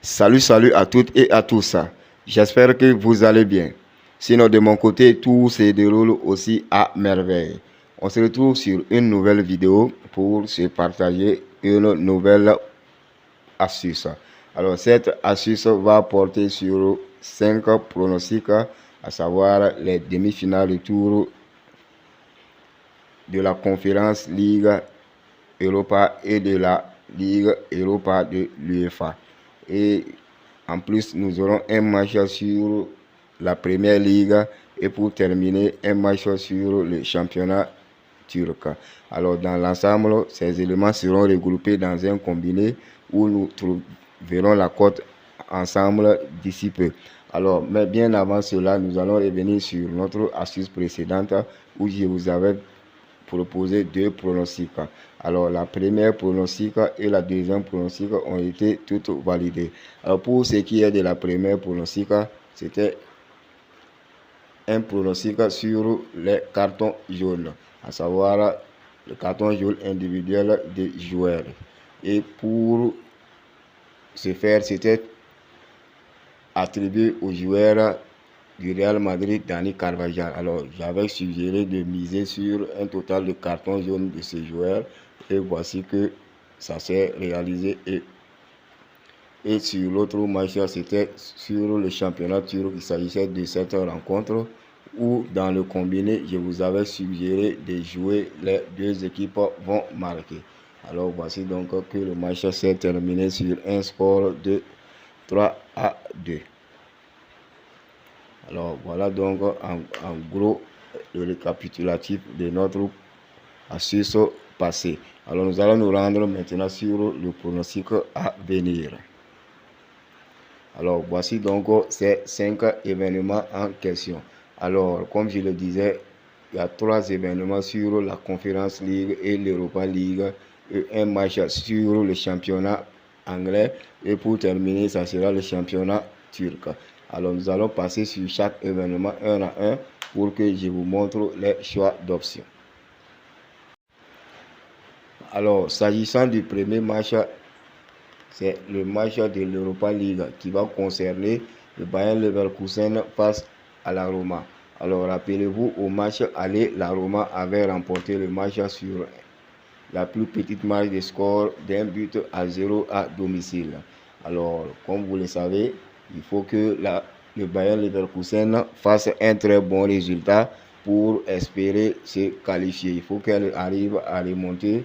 Salut à toutes et à tous. J'espère que vous allez bien. Sinon, de mon côté, tout se déroule aussi à merveille. On se retrouve sur une nouvelle vidéo pour se partager une nouvelle astuce. Alors, cette astuce va porter sur 5 pronostics, à savoir les demi-finales du tour de la Conférence Ligue Europa et de la Ligue Europa de l'UEFA. Et en plus, nous aurons un match sur la Première Ligue et pour terminer, un match sur le championnat turc. Alors, dans l'ensemble, ces éléments seront regroupés dans un combiné où nous trouverons la cote ensemble d'ici peu. Alors, mais bien avant cela, nous allons revenir sur notre astuce précédente où je vous avais proposé 2 pronostics. Alors, la première pronostic et la deuxième pronostic ont été toutes validées. Alors, pour ce qui est de la première pronostic, c'était un pronostic sur les cartons jaunes, à savoir le carton jaune individuel des joueurs. Et pour ce faire, c'était attribué aux joueurs du Real Madrid, Dani Carvajal. Alors, j'avais suggéré de miser sur un total de cartons jaunes de ces joueurs. Et voici que ça s'est réalisé. Et sur l'autre match, c'était sur le championnat turc. Il s'agissait de cette rencontre où, dans le combiné, je vous avais suggéré de jouer les 2 équipes vont marquer. Alors, voici donc que le match s'est terminé sur un score de 3-2. Alors voilà donc en gros le récapitulatif de notre astuce passée. Alors nous allons nous rendre maintenant sur le pronostic à venir. Alors voici donc ces 5 événements en question. Alors comme je le disais, il y a 3 événements sur la Conference League et l'Europa League et un match sur le championnat anglais et pour terminer ça sera le championnat turc. Alors nous allons passer sur chaque événement un à un pour que je vous montre les choix d'options. Alors s'agissant du premier match, c'est le match de l'Europa League qui va concerner le Bayer Leverkusen face à la Roma. Alors rappelez-vous, au match aller, la Roma avait remporté le match sur la plus petite marge de score d'1-0 à domicile. Alors comme vous le savez, il faut que le Bayer Leverkusen fasse un très bon résultat pour espérer se qualifier. Il faut qu'elle arrive à remonter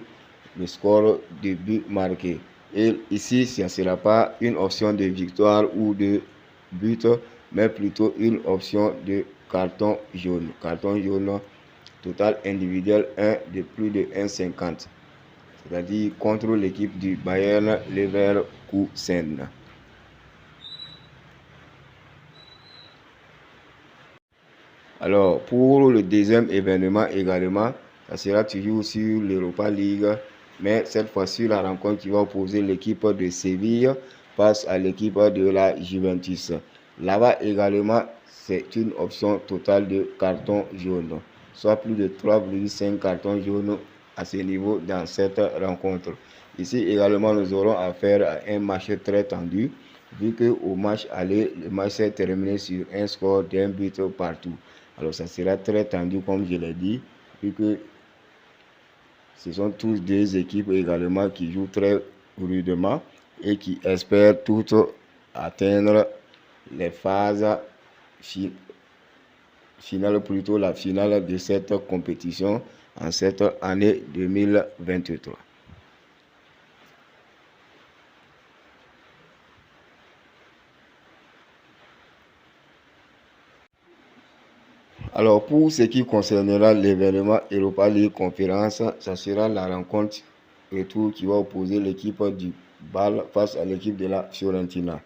le score de but marqué. Et ici, ce ne sera pas une option de victoire ou de but, mais plutôt une option de carton jaune. Carton jaune total individuel 1 de plus de 1,50. C'est-à-dire contre l'équipe du Bayern Leverkusen. Alors, pour le deuxième événement également, ça sera toujours sur l'Europa League, mais cette fois-ci, la rencontre qui va opposer l'équipe de Séville face à l'équipe de la Juventus. Là-bas également, c'est une option totale de carton jaune, soit plus de 3,5 cartons jaunes à ce niveau dans cette rencontre. Ici également, nous aurons affaire à un match très tendu, vu qu'au match aller, le match s'est terminé sur un score d'1 but partout. Alors ça sera très tendu comme je l'ai dit, vu que ce sont tous 2 équipes également qui jouent très rudement et qui espèrent toutes atteindre les phases finales, plutôt la finale de cette compétition en cette année 2023. Alors pour ce qui concernera l'événement Europa League Conférence, ça sera la rencontre retour qui va opposer l'équipe du BAL face à l'équipe de la Fiorentina.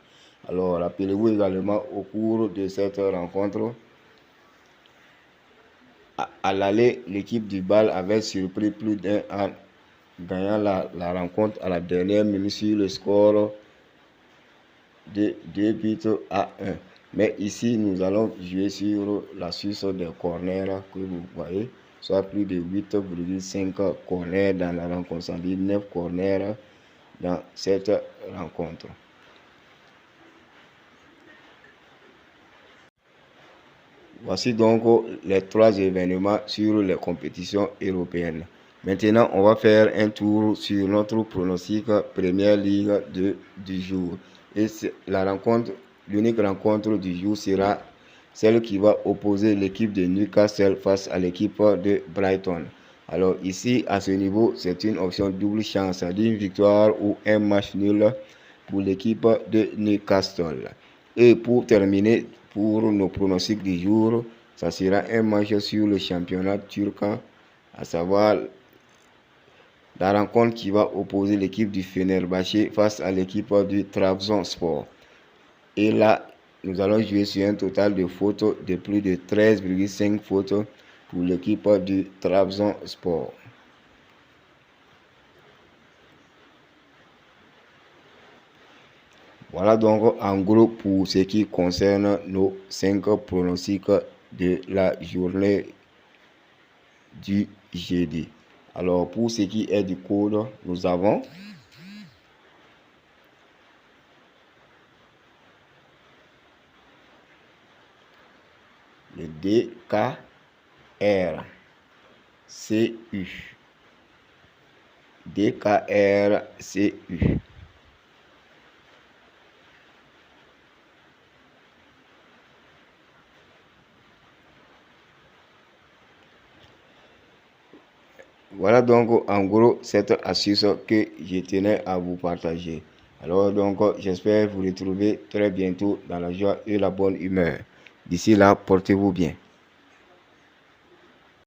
Alors rappelez-vous également au cours de cette rencontre, à l'aller, l'équipe du BAL avait surpris plus d'un en gagnant la rencontre à la dernière minute sur le score de 2-1. Mais ici, nous allons jouer sur la Suisse des corners que vous voyez, soit plus de 8,5 corners dans la rencontre, c'est-à-dire 9 corners dans cette rencontre. Voici donc les 3 événements sur les compétitions européennes. Maintenant, on va faire un tour sur notre pronostic Première Ligue du jour. Et l'unique rencontre du jour sera celle qui va opposer l'équipe de Newcastle face à l'équipe de Brighton. Alors ici, à ce niveau, c'est une option double chance d'une victoire ou un match nul pour l'équipe de Newcastle. Et pour terminer, pour nos pronostics du jour, ça sera un match sur le championnat turc, à savoir la rencontre qui va opposer l'équipe du Fenerbahçe face à l'équipe du Trabzonspor. Et là, nous allons jouer sur un total de fautes de plus de 13,5 fautes pour l'équipe du Trabzonspor. Voilà donc en gros pour ce qui concerne nos 5 pronostics de la journée du jeudi. Alors pour ce qui est du code, nous avons le DKRCU. DKRCU. Voilà donc en gros cette astuce que je tenais à vous partager. Alors donc j'espère vous retrouver très bientôt dans la joie et la bonne humeur. D'ici là, portez-vous bien.